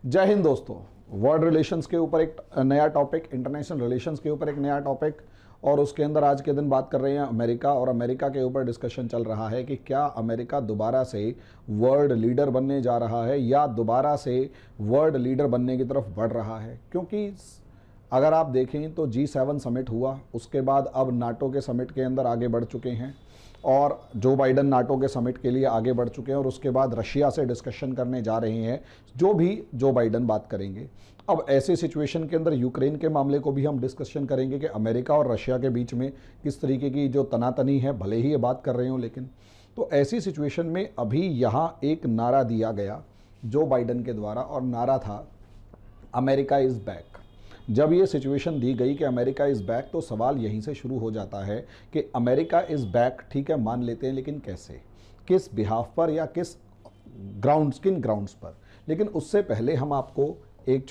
जय हिंद दोस्तों। World relations के ऊपर एक नया टॉपिक, इंटरनेशनल रिलेशंस के ऊपर एक नया टॉपिक, और उसके अंदर आज के दिन बात कर रहे हैं अमेरिका। और अमेरिका के ऊपर डिस्कशन चल रहा है कि क्या अमेरिका दोबारा से वर्ल्ड लीडर बनने जा रहा है या दोबारा से वर्ल्ड लीडर बनने की तरफ बढ़ रहा है। क्योंकि अगर आप देखें तो G7 समिट हुआ, उसके बाद अब नाटो के समिट के अंदर आगे बढ़ चुके हैं और जो बाइडन नाटो के समिट के लिए आगे बढ़ चुके हैं, और उसके बाद रशिया से डिस्कशन करने जा रहे हैं, जो भी जो बाइडन बात करेंगे। अब ऐसे सिचुएशन के अंदर यूक्रेन के मामले को भी हम डिस्कशन करेंगे कि अमेरिका और रशिया के बीच में किस तरीके की जो तनातनी है, भले ही ये बात कर रहे हो लेकिन। तो ऐसी सिचुएशन में अभी यहाँ एक नारा दिया गया जो बाइडन के द्वारा, और नारा था अमेरिका इज़ बैक। जब ये सिचुएशन दी गई कि अमेरिका इज़ बैक, तो सवाल यहीं से शुरू हो जाता है कि अमेरिका इज़ बैक, ठीक है मान लेते हैं, लेकिन कैसे, किस बिहाफ पर या किस ग्राउंड्स, किन ग्राउंड्स पर। लेकिन उससे पहले हम आपको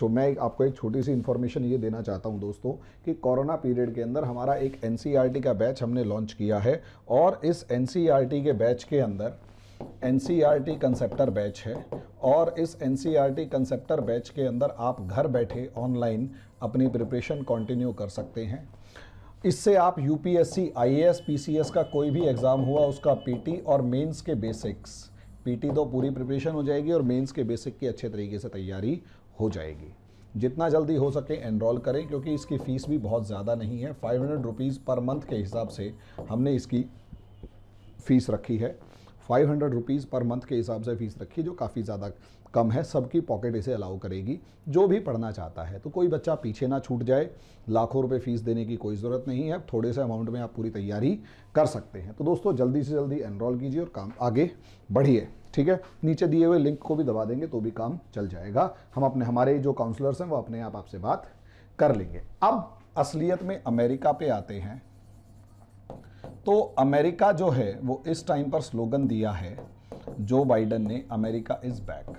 मैं आपको एक छोटी सी इन्फॉर्मेशन ये देना चाहता हूँ दोस्तों कि कोरोना पीरियड के अंदर हमारा एक NCERT का बैच हमने लॉन्च किया है, और इस NCERT के बैच के अंदर NCERT कंसेप्टर बैच है, और इस NCERT कंसेप्टर बैच के अंदर आप घर बैठे ऑनलाइन अपनी प्रिपरेशन कंटिन्यू कर सकते हैं। इससे आप UPSC, IAS, PCS का कोई भी एग्ज़ाम हुआ उसका PT और मेंस के बेसिक्स, PT तो पूरी प्रिपरेशन हो जाएगी और मेंस के बेसिक की अच्छे तरीके से तैयारी हो जाएगी। जितना जल्दी हो सके एनरोल करें, क्योंकि इसकी फ़ीस भी बहुत ज़्यादा नहीं है। 500 रुपीज़ पर मंथ के हिसाब से हमने इसकी फ़ीस रखी है। 500 रुपीज़ पर मंथ के हिसाब से फ़ीस रखी, जो काफ़ी ज़्यादा कम है। सबकी पॉकेट इसे अलाउ करेगी जो भी पढ़ना चाहता है। तो कोई बच्चा पीछे ना छूट जाए। लाखों रुपए फ़ीस देने की कोई ज़रूरत नहीं है, थोड़े से अमाउंट में आप पूरी तैयारी कर सकते हैं। तो दोस्तों जल्दी से जल्दी एनरोल कीजिए और काम आगे बढ़िए, ठीक है। नीचे दिए हुए लिंक को भी दबा देंगे तो भी काम चल जाएगा। हम हमारे जो काउंसलर्स हैं वो अपने आप आपसे बात कर लेंगे। अब असलियत में अमेरिका पे आते हैं। तो अमेरिका जो है वो इस टाइम पर स्लोगन दिया है जो बाइडन ने, अमेरिका इज़ बैक।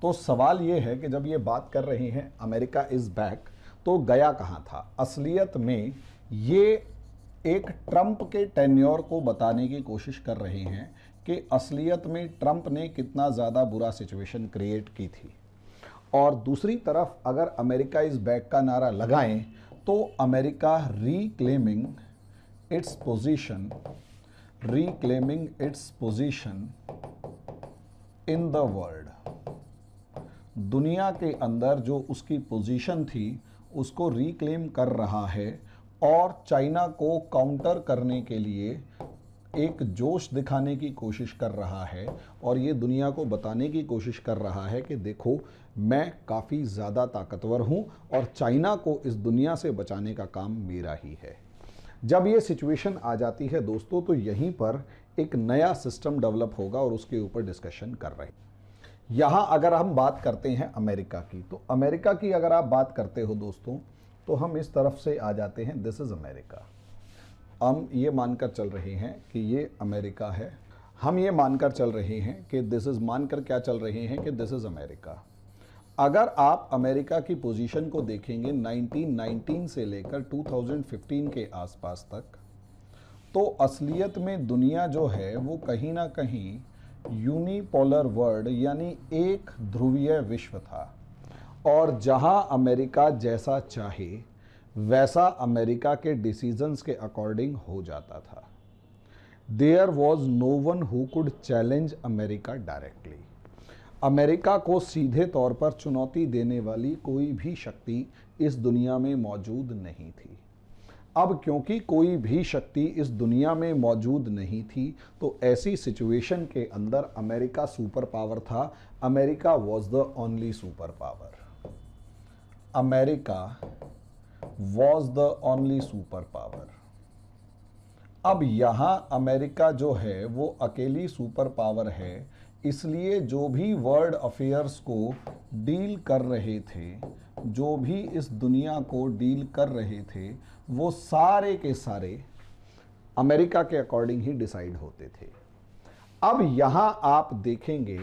तो सवाल ये है कि जब ये बात कर रहे हैं अमेरिका इज़ बैक, तो गया कहाँ था। असलियत में ये एक ट्रंप के टेन्योर को बताने की कोशिश कर रहे हैं कि असलियत में ट्रंप ने कितना ज़्यादा बुरा सिचुएशन क्रिएट की थी। और दूसरी तरफ अगर अमेरिका इज़ बैक का नारा लगाएं तो America reclaiming its position in the world, दुनिया के अंदर जो उसकी पोजीशन थी उसको रिक्लेम कर रहा है, और चाइना को काउंटर करने के लिए एक जोश दिखाने की कोशिश कर रहा है, और ये दुनिया को बताने की कोशिश कर रहा है कि देखो मैं काफ़ी ज़्यादा ताकतवर हूँ और चाइना को इस दुनिया से बचाने का काम मेरा ही है। जब ये सिचुएशन आ जाती है दोस्तों, तो यहीं पर एक नया सिस्टम डेवलप होगा और उसके ऊपर डिस्कशन कर रहे हैं। यहाँ अगर हम बात करते हैं अमेरिका की, तो अमेरिका की अगर आप बात करते हो दोस्तों, तो हम इस तरफ से आ जाते हैं, दिस इज़ अमेरिका। हम ये मानकर चल रहे हैं कि ये अमेरिका है। हम ये मानकर चल रहे हैं कि दिस इज़, मानकर क्या चल रहे हैं कि दिस इज़ अमेरिका। अगर आप अमेरिका की पोजीशन को देखेंगे 1919 से लेकर 2015 के आसपास तक, तो असलियत में दुनिया जो है वो कहीं ना कहीं यूनिपोलर वर्ल्ड यानी एक ध्रुवीय विश्व था, और जहां अमेरिका जैसा चाहे वैसा अमेरिका के डिसीजंस के अकॉर्डिंग हो जाता था। There was no one who could challenge America directly. America को सीधे तौर पर चुनौती देने वाली कोई भी शक्ति इस दुनिया में मौजूद नहीं थी। अब क्योंकि कोई भी शक्ति इस दुनिया में मौजूद नहीं थी, तो ऐसी सिचुएशन के अंदर अमेरिका सुपर पावर था। America was the only super power. America was the only super power. अब यहाँ अमेरिका जो है वो अकेली सुपर पावर है, इसलिए जो भी वर्ल्ड अफेयर्स को डील कर रहे थे, जो भी इस दुनिया को डील कर रहे थे, वो सारे के सारे अमेरिका के अकॉर्डिंग ही डिसाइड होते थे। अब यहाँ आप देखेंगे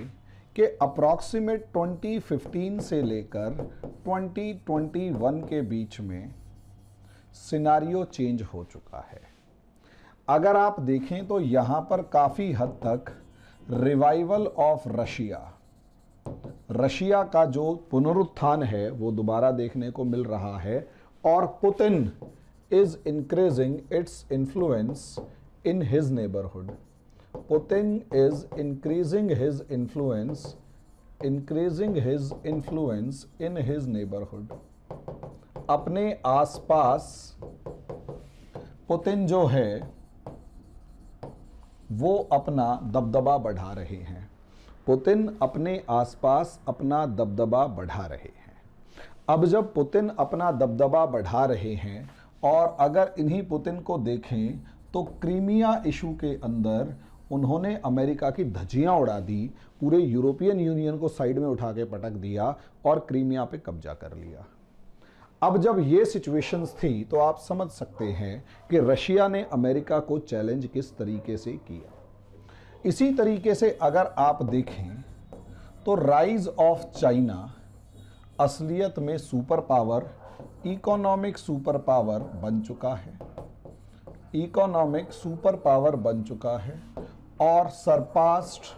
कि अप्रॉक्सीमेट 2015 से लेकर 2021 के बीच में सिनारियो चेंज हो चुका है। अगर आप देखें तो यहाँ पर काफ़ी हद तक रिवाइवल ऑफ रशिया, रशिया का जो पुनरुत्थान है वो दोबारा देखने को मिल रहा है, और Putin is increasing its influence in his neighbourhood. Putin is increasing his influence in his neighbourhood. अपने आसपास पुतिन जो है वो अपना दबदबा बढ़ा रहे हैं। पुतिन अपने आसपास अपना दबदबा बढ़ा रहे हैं। अब जब पुतिन अपना दबदबा बढ़ा रहे हैं, और अगर इन्हीं पुतिन को देखें तो क्रीमिया इशू के अंदर उन्होंने अमेरिका की धज्जियां उड़ा दी, पूरे यूरोपियन यूनियन को साइड में उठा के पटक दिया और क्रीमिया पे कब्जा कर लिया। अब जब ये सिचुएशंस थी तो आप समझ सकते हैं कि रशिया ने अमेरिका को चैलेंज किस तरीके से किया। इसी तरीके से अगर आप देखें तो राइज ऑफ चाइना असलियत में super power, economic super power बन चुका है, इकोनॉमिक सुपर पावर बन चुका है, और सरपास्ड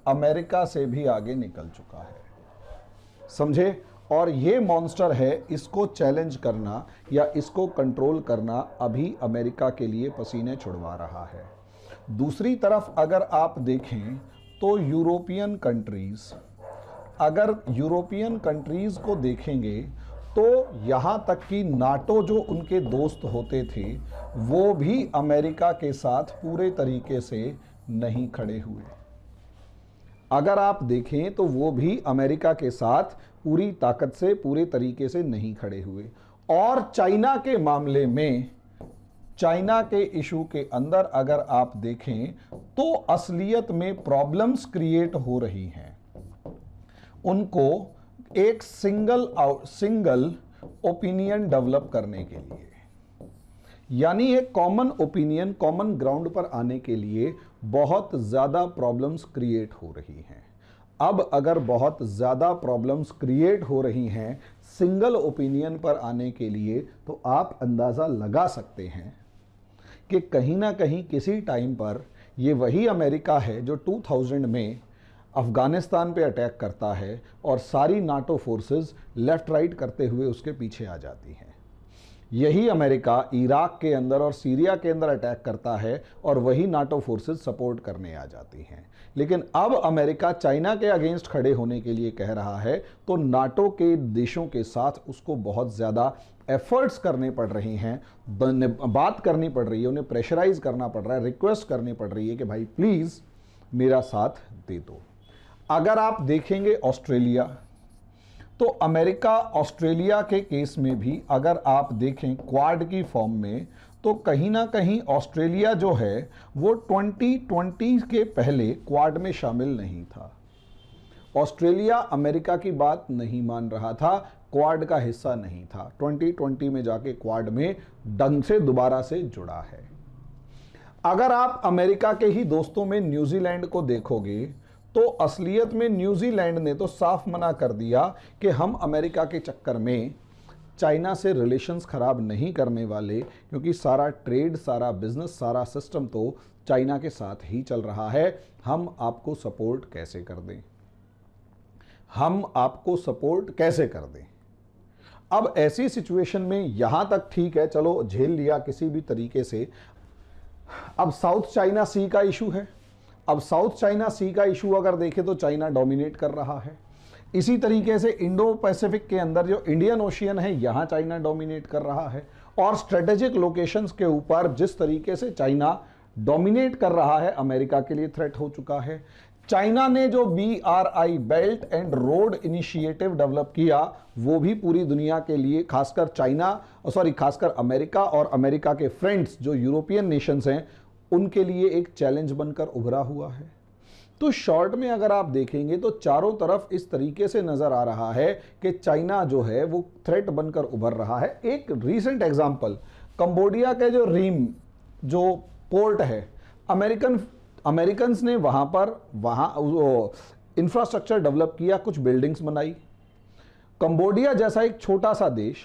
अमेरिका से भी आगे निकल चुका है। समझे? और ये मॉन्स्टर है, इसको चैलेंज करना या इसको कंट्रोल करना अभी अमेरिका के लिए पसीने छुड़वा रहा है। दूसरी तरफ अगर आप देखें तो यूरोपियन कंट्रीज, अगर यूरोपियन कंट्रीज को देखेंगे तो यहाँ तक कि नाटो जो उनके दोस्त होते थे वो भी अमेरिका के साथ पूरे तरीके से नहीं खड़े हुए। अगर आप देखें तो वो भी अमेरिका के साथ पूरी ताकत से, पूरे तरीके से नहीं खड़े हुए। और चाइना के मामले में, चाइना के इशू के अंदर अगर आप देखें तो असलियत में प्रॉब्लम्स क्रिएट हो रही हैं। उनको एक सिंगल ओपिनियन डेवलप करने के लिए, यानी एक कॉमन ओपिनियन, कॉमन ग्राउंड पर आने के लिए बहुत ज़्यादा प्रॉब्लम्स क्रिएट हो रही हैं। अब अगर बहुत ज़्यादा प्रॉब्लम्स क्रिएट हो रही हैं सिंगल ओपिनियन पर आने के लिए, तो आप अंदाज़ा लगा सकते हैं कि कहीं ना कहीं किसी टाइम पर ये वही अमेरिका है जो 2000 में अफ़गानिस्तान पे अटैक करता है और सारी नाटो फोर्सेस लेफ़्ट राइट करते हुए उसके पीछे आ जाती हैं। यही अमेरिका इराक के अंदर और सीरिया के अंदर अटैक करता है और वही नाटो फोर्सेस सपोर्ट करने आ जाती हैं। लेकिन अब अमेरिका चाइना के अगेंस्ट खड़े होने के लिए कह रहा है, तो नाटो के देशों के साथ उसको बहुत ज़्यादा एफर्ट्स करने पड़ रहे हैं, बात करनी पड़ रही है, उन्हें प्रेशराइज करना पड़ रहा है, रिक्वेस्ट करनी पड़ रही है कि भाई प्लीज़ मेरा साथ दे दो। अगर आप देखेंगे ऑस्ट्रेलिया, तो अमेरिका ऑस्ट्रेलिया के केस में भी अगर आप देखें क्वाड की फॉर्म में, तो कहीं ना कहीं ऑस्ट्रेलिया जो है वो 2020 के पहले क्वाड में शामिल नहीं था। ऑस्ट्रेलिया अमेरिका की बात नहीं मान रहा था, क्वाड का हिस्सा नहीं था। 2020 में जाके क्वाड में ढंग से दोबारा से जुड़ा है। अगर आप अमेरिका के ही दोस्तों में न्यूजीलैंड को देखोगे तो असलियत में न्यूजीलैंड ने तो साफ मना कर दिया कि हम अमेरिका के चक्कर में चाइना से रिलेशंस ख़राब नहीं करने वाले, क्योंकि सारा ट्रेड, सारा बिजनेस, सारा सिस्टम तो चाइना के साथ ही चल रहा है। हम आपको सपोर्ट कैसे कर दें, हम आपको सपोर्ट कैसे कर दें। अब ऐसी सिचुएशन में यहाँ तक ठीक है, चलो झेल लिया किसी भी तरीके से। अब साउथ चाइना सी का इशू है। अब साउथ चाइना सी का इशू अगर देखें तो चाइना डोमिनेट कर रहा है। इसी तरीके से इंडो पैसिफिक के अंदर जो इंडियन ओशियन है, यहाँ चाइना डोमिनेट कर रहा है। और स्ट्रेटेजिक लोकेशंस के ऊपर जिस तरीके से चाइना डोमिनेट कर रहा है, अमेरिका के लिए थ्रेट हो चुका है। चाइना ने जो BRI belt and road initiative develop किया, वो भी पूरी दुनिया के लिए, खासकर अमेरिका और अमेरिका के फ्रेंड्स जो यूरोपियन नेशंस हैं, उनके लिए एक चैलेंज बनकर उभरा हुआ है। तो शॉर्ट में अगर आप देखेंगे तो चारों तरफ इस तरीके से नजर आ रहा है कि चाइना जो है वो थ्रेट बनकर उभर रहा है। एक रीसेंट एग्जांपल, कंबोडिया के जो रीम जो पोर्ट है, अमेरिकन्स ने वहाँ इंफ्रास्ट्रक्चर डेवलप किया, कुछ बिल्डिंग्स बनाई। कंबोडिया जैसा एक छोटा सा देश,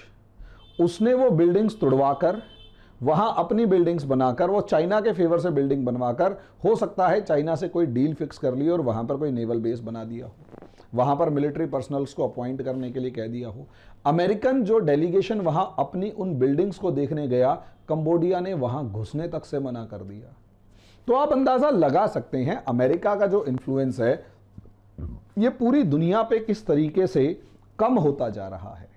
उसने वो बिल्डिंग्स तुड़वाकर वहां अपनी बिल्डिंग्स बनाकर वो चाइना के फेवर से बिल्डिंग बनवाकर, हो सकता है चाइना से कोई डील फिक्स कर ली और वहां पर कोई नेवल बेस बना दिया हो, वहां पर मिलिट्री पर्सनल्स को अपॉइंट करने के लिए कह दिया हो। अमेरिकन जो डेलीगेशन वहां अपनी उन बिल्डिंग्स को देखने गया, कंबोडिया ने वहां घुसने तक से मना कर दिया। तो आप अंदाजा लगा सकते हैं अमेरिका का जो इन्फ्लुएंस है ये पूरी दुनिया पे किस तरीके से कम होता जा रहा है।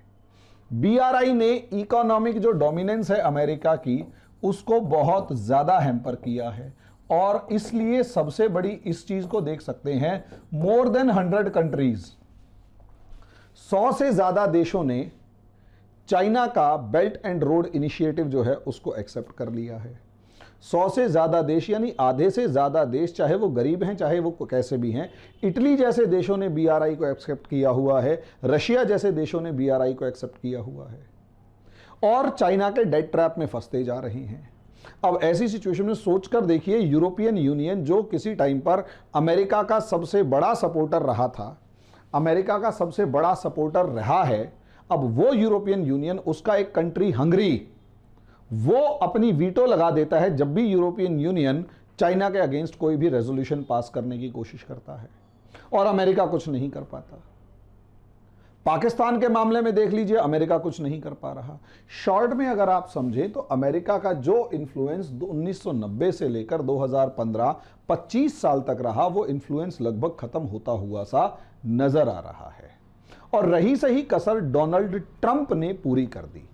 बीआरआई ने इकोनॉमिक जो डोमिनेंस है अमेरिका की, उसको बहुत ज्यादा हैम्पर किया है, और इसलिए सबसे बड़ी इस चीज को देख सकते हैं, मोर देन 100 कंट्रीज, 100 से ज्यादा देशों ने चाइना का बेल्ट एंड रोड इनिशिएटिव जो है उसको एक्सेप्ट कर लिया है। 100 से ज्यादा देश, यानी आधे से ज्यादा देश, चाहे वो गरीब हैं चाहे वो कैसे भी हैं, इटली जैसे देशों ने बीआरआई को एक्सेप्ट किया हुआ है, रशिया जैसे देशों ने बीआरआई को एक्सेप्ट किया हुआ है, और चाइना के डेट ट्रैप में फंसते जा रहे हैं। अब ऐसी सिचुएशन में सोचकर देखिए, यूरोपियन यूनियन जो किसी टाइम पर अमेरिका का सबसे बड़ा सपोर्टर रहा था, अमेरिका का सबसे बड़ा सपोर्टर रहा है, अब वो यूरोपियन यूनियन, उसका एक कंट्री हंगरी, वो अपनी वीटो लगा देता है जब भी यूरोपियन यूनियन चाइना के अगेंस्ट कोई भी रेजोल्यूशन पास करने की कोशिश करता है, और अमेरिका कुछ नहीं कर पाता। पाकिस्तान के मामले में देख लीजिए, अमेरिका कुछ नहीं कर पा रहा। शॉर्ट में अगर आप समझें तो अमेरिका का जो इन्फ्लुएंस 1990 से लेकर 2015 25 साल तक रहा, वो इन्फ्लुएंस लगभग खत्म होता हुआ सा नजर आ रहा है, और रही सही कसर डोनाल्ड ट्रंप ने पूरी कर दी।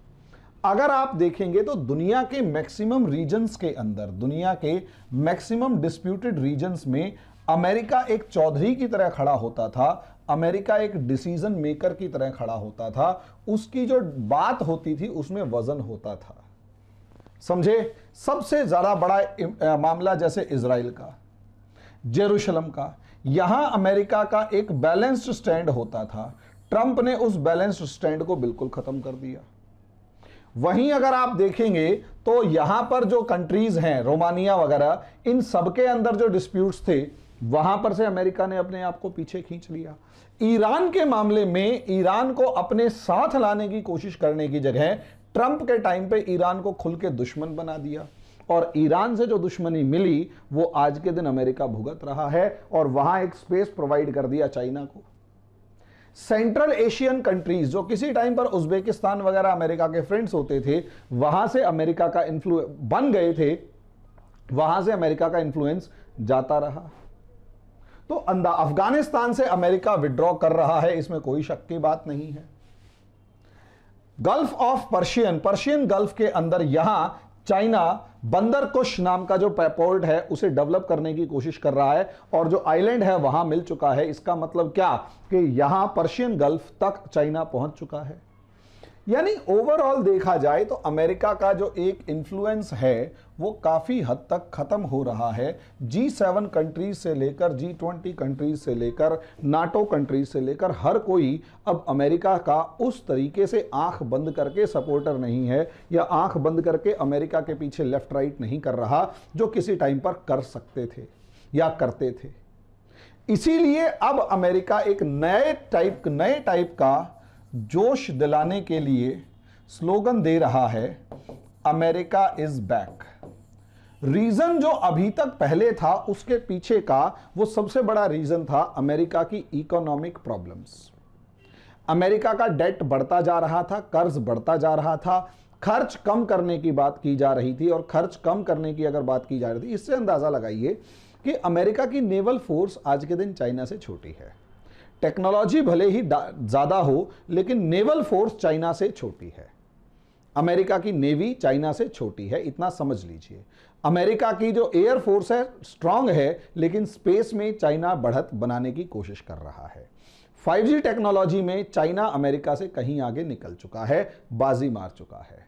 अगर आप देखेंगे तो दुनिया के मैक्सिमम रीजन्स के अंदर, दुनिया के मैक्सिमम डिस्प्यूटेड रीजन्स में अमेरिका एक चौधरी की तरह खड़ा होता था, अमेरिका एक डिसीजन मेकर की तरह खड़ा होता था, उसकी जो बात होती थी उसमें वजन होता था। समझे, सबसे ज्यादा बड़ा मामला जैसे इजराइल का, जेरूशलम का, यहां अमेरिका का एक बैलेंस्ड स्टैंड होता था। ट्रंप ने उस बैलेंस्ड स्टैंड को बिल्कुल खत्म कर दिया। वहीं अगर आप देखेंगे तो यहां पर जो कंट्रीज हैं, रोमानिया वगैरह, इन सबके अंदर जो डिस्प्यूट्स थे, वहां पर से अमेरिका ने अपने आप को पीछे खींच लिया। ईरान के मामले में ईरान को अपने साथ लाने की कोशिश करने की जगह ट्रंप के टाइम पे ईरान को खुल के दुश्मन बना दिया, और ईरान से जो दुश्मनी मिली वो आज के दिन अमेरिका भुगत रहा है, और वहां एक स्पेस प्रोवाइड कर दिया चाइना को। सेंट्रल एशियन कंट्रीज जो किसी टाइम पर उज्बेकिस्तान वगैरह अमेरिका के फ्रेंड्स होते थे, वहां से अमेरिका का इन्फ्लुएंस बन गए थे, वहां से अमेरिका का इन्फ्लुएंस जाता रहा। तो अफगानिस्तान से अमेरिका विड्रॉ कर रहा है, इसमें कोई शक की बात नहीं है। गल्फ ऑफ पर्शियन गल्फ के अंदर यहां चाइना बंदर कुश नाम का जो पोर्ट है उसे डेवलप करने की कोशिश कर रहा है, और जो आइलैंड है वहां मिल चुका है। इसका मतलब क्या कि यहां पर्शियन गल्फ तक चाइना पहुंच चुका है। यानी ओवरऑल देखा जाए तो अमेरिका का जो एक इन्फ्लुएंस है वो काफी हद तक खत्म हो रहा है। G7 कंट्रीज से लेकर G20 कंट्रीज से लेकर नाटो कंट्रीज से लेकर हर कोई अब अमेरिका का उस तरीके से आंख बंद करके सपोर्टर नहीं है, या आंख बंद करके अमेरिका के पीछे लेफ्ट राइट नहीं कर रहा, जो किसी टाइम पर कर सकते थे या करते थे। इसीलिए अब अमेरिका एक नए टाइप का जोश दिलाने के लिए स्लोगन दे रहा है, अमेरिका इज बैक। रीजन जो अभी तक पहले था उसके पीछे का वो सबसे बड़ा रीजन था अमेरिका की इकोनॉमिक प्रॉब्लम्स। अमेरिका का डेट बढ़ता जा रहा था, कर्ज बढ़ता जा रहा था, खर्च कम करने की बात की जा रही थी, और खर्च कम करने की अगर बात की जा रही थी, इससे अंदाजा लगाइए कि अमेरिका की नेवल फोर्स आज के दिन चाइना से छोटी है। टेक्नोलॉजी भले ही ज्यादा हो, लेकिन नेवल फोर्स चाइना से छोटी है। अमेरिका की नेवी चाइना से छोटी है, इतना समझ लीजिए। अमेरिका की जो एयर फोर्स है स्ट्रांग है, लेकिन स्पेस में चाइना बढ़त बनाने की कोशिश कर रहा है। 5G टेक्नोलॉजी में चाइना अमेरिका से कहीं आगे निकल चुका है, बाजी मार चुका है।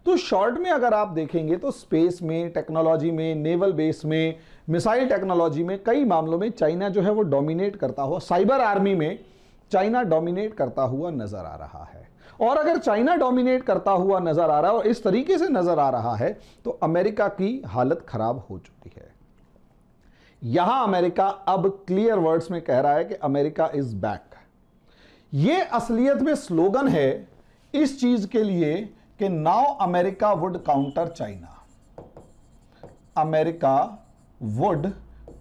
तो शॉर्ट में अगर आप देखेंगे तो स्पेस में, टेक्नोलॉजी में, नेवल बेस में, मिसाइल टेक्नोलॉजी में, कई मामलों में चाइना जो है वो डोमिनेट करता हुआ, साइबर आर्मी में चाइना डोमिनेट करता हुआ नजर आ रहा है। और अगर चाइना डोमिनेट करता हुआ नजर आ रहा है और इस तरीके से नजर आ रहा है, तो अमेरिका की हालत खराब हो चुकी है। यहां अमेरिका अब क्लियर वर्ड्स में कह रहा है कि अमेरिका इज बैक। यह असलियत में स्लोगन है इस चीज के लिए कि now America would counter China, America would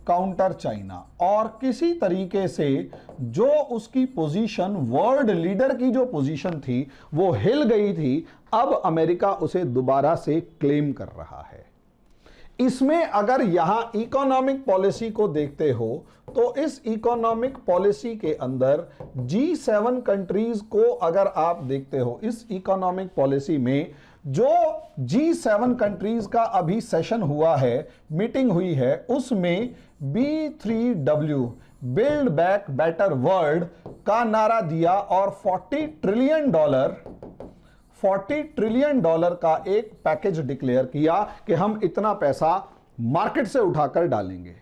counter China, और किसी तरीके से जो उसकी पोजीशन, वर्ल्ड लीडर की जो पोजीशन थी वो हिल गई थी, अब अमेरिका उसे दोबारा से क्लेम कर रहा है। इसमें अगर यहां इकोनॉमिक पॉलिसी को देखते हो तो इस इकोनॉमिक पॉलिसी के अंदर G7 कंट्रीज को अगर आप देखते हो, इस इकोनॉमिक पॉलिसी में जो G7 कंट्रीज का अभी सेशन हुआ है, मीटिंग हुई है, उसमें B3W build back better world का नारा दिया और $40 ट्रिलियन का एक पैकेज डिक्लेयर किया कि हम इतना पैसा मार्केट से उठाकर डालेंगे।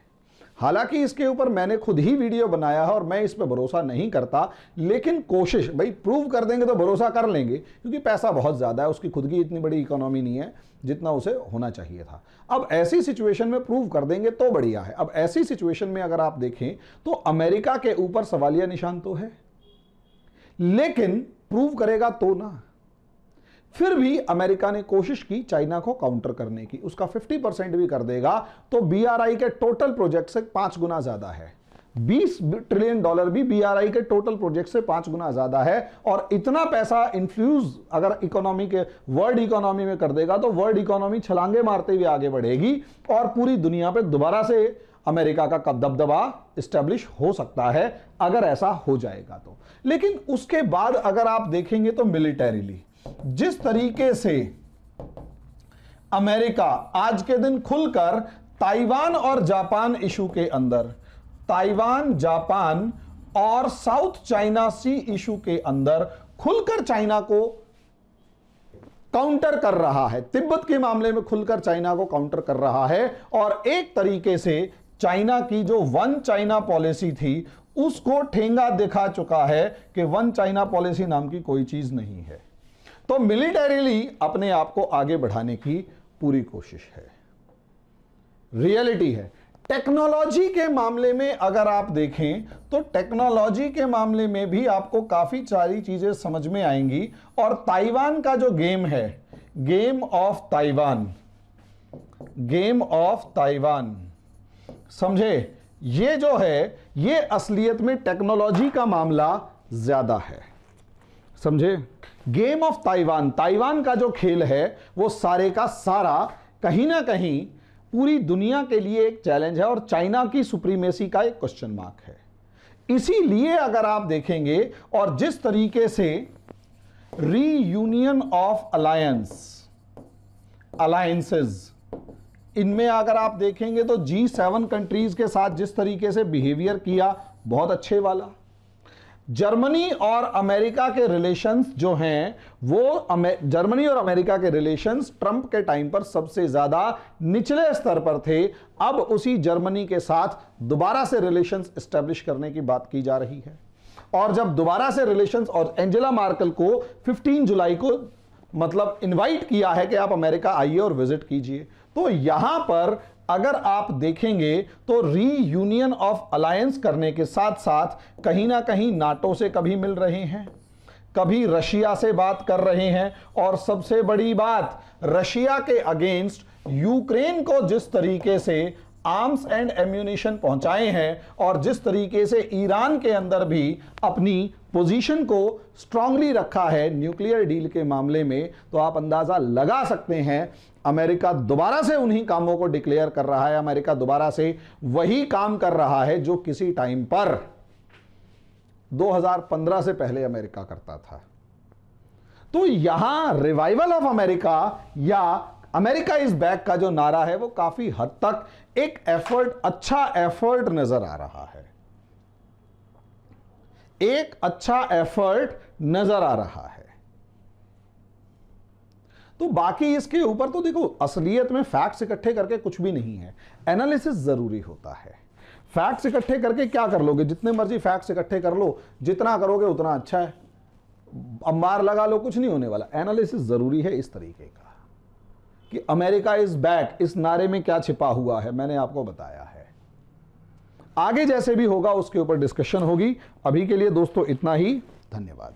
हालांकि इसके ऊपर मैंने खुद ही वीडियो बनाया है और मैं इस पे भरोसा नहीं करता, लेकिन कोशिश, भाई प्रूव कर देंगे तो भरोसा कर लेंगे, क्योंकि पैसा बहुत ज्यादा है, उसकी खुद की इतनी बड़ी इकोनॉमी नहीं है जितना उसे होना चाहिए था। अब ऐसी सिचुएशन में प्रूव कर देंगे तो बढ़िया है। अब ऐसी सिचुएशन में अगर आप देखें तो अमेरिका के ऊपर सवालिया निशान तो है, लेकिन प्रूव करेगा तो ना। फिर भी अमेरिका ने कोशिश की चाइना को काउंटर करने की, उसका 50% भी कर देगा तो BRI के टोटल प्रोजेक्ट से 5 गुना ज्यादा है। $20 ट्रिलियन भी BRI के टोटल प्रोजेक्ट से 5 गुना ज्यादा है, और इतना पैसा इन्फ्यूज अगर इकोनॉमी के, वर्ल्ड इकोनॉमी में कर देगा तो वर्ल्ड इकोनॉमी छलांगे मारते हुए आगे बढ़ेगी और पूरी दुनिया पे दोबारा से अमेरिका का दबदबा स्टैब्लिश हो सकता है अगर ऐसा हो जाएगा तो। लेकिन उसके बाद अगर आप देखेंगे तो मिलिटरीली जिस तरीके से अमेरिका आज के दिन खुलकर ताइवान और जापान इशू के अंदर, ताइवान, जापान और साउथ चाइना सी इशू के अंदर खुलकर चाइना को काउंटर कर रहा है, तिब्बत के मामले में खुलकर चाइना को काउंटर कर रहा है, और एक तरीके से चाइना की जो वन चाइना पॉलिसी थी उसको ठेंगा दिखा चुका है कि वन चाइना पॉलिसी नाम की कोई चीज नहीं है। तो मिलिटरीली अपने आप को आगे बढ़ाने की पूरी कोशिश है, रियलिटी है। टेक्नोलॉजी के मामले में अगर आप देखें तो टेक्नोलॉजी के मामले में भी आपको काफी सारी चीजें समझ में आएंगी, और ताइवान का जो गेम है, game of Taiwan, game of Taiwan, समझे, ये जो है ये असलियत में टेक्नोलॉजी का मामला ज्यादा है, समझे। गेम ऑफ ताइवान, ताइवान का जो खेल है वो सारे का सारा कहीं ना कहीं पूरी दुनिया के लिए एक चैलेंज है और चाइना की सुप्रीमेसी का एक क्वेश्चन मार्क है। इसीलिए अगर आप देखेंगे और जिस तरीके से रीयूनियन ऑफ अलायंसेस, इनमें अगर आप देखेंगे तो G7 कंट्रीज के साथ जिस तरीके से बिहेवियर किया, बहुत अच्छे वाला। जर्मनी और अमेरिका के रिलेशंस जो हैं वो जर्मनी और अमेरिका के रिलेशंस ट्रंप के टाइम पर सबसे ज्यादा निचले स्तर पर थे। अब उसी जर्मनी के साथ दोबारा से रिलेशंस एस्टेब्लिश करने की बात की जा रही है, और जब दोबारा से रिलेशंस, और एंजेला मार्केल को 15 जुलाई को मतलब इनवाइट किया है कि आप अमेरिका आइए और विजिट कीजिए। तो यहां पर अगर आप देखेंगे तो रीयूनियन ऑफ अलायंस करने के साथ साथ कहीं ना कहीं नाटो से कभी मिल रहे हैं, कभी रशिया से बात कर रहे हैं, और सबसे बड़ी बात रशिया के अगेंस्ट यूक्रेन को जिस तरीके से आर्म्स एंड एम्यूनिशन पहुंचाए हैं और जिस तरीके से ईरान के अंदर भी अपनी पोजीशन को स्ट्रांगली रखा है न्यूक्लियर डील के मामले में, तो आप अंदाजा लगा सकते हैं अमेरिका दोबारा से उन्हीं कामों को डिक्लेयर कर रहा है। अमेरिका दोबारा से वही काम कर रहा है जो किसी टाइम पर 2015 से पहले अमेरिका करता था। तो यहां रिवाइवल ऑफ अमेरिका या अमेरिका इज बैक का जो नारा है वो काफी हद तक एक एफर्ट, अच्छा एफर्ट नजर आ रहा है, एक अच्छा एफर्ट नजर आ रहा है। तो बाकी इसके ऊपर तो देखो, असलियत में फैक्ट्स इकट्ठे करके कुछ भी नहीं है, एनालिसिस जरूरी होता है। फैक्ट्स इकट्ठे करके क्या कर लोगे, जितने मर्जी फैक्ट्स इकट्ठे कर लो, जितना करोगे उतना अच्छा है, अंबार लगा लो, कुछ नहीं होने वाला। एनालिसिस जरूरी है इस तरीके का कि अमेरिका इज बैक, इस नारे में क्या छिपा हुआ है, मैंने आपको बताया है। आगे जैसे भी होगा उसके ऊपर डिस्कशन होगी। अभी के लिए दोस्तों इतना ही, धन्यवाद।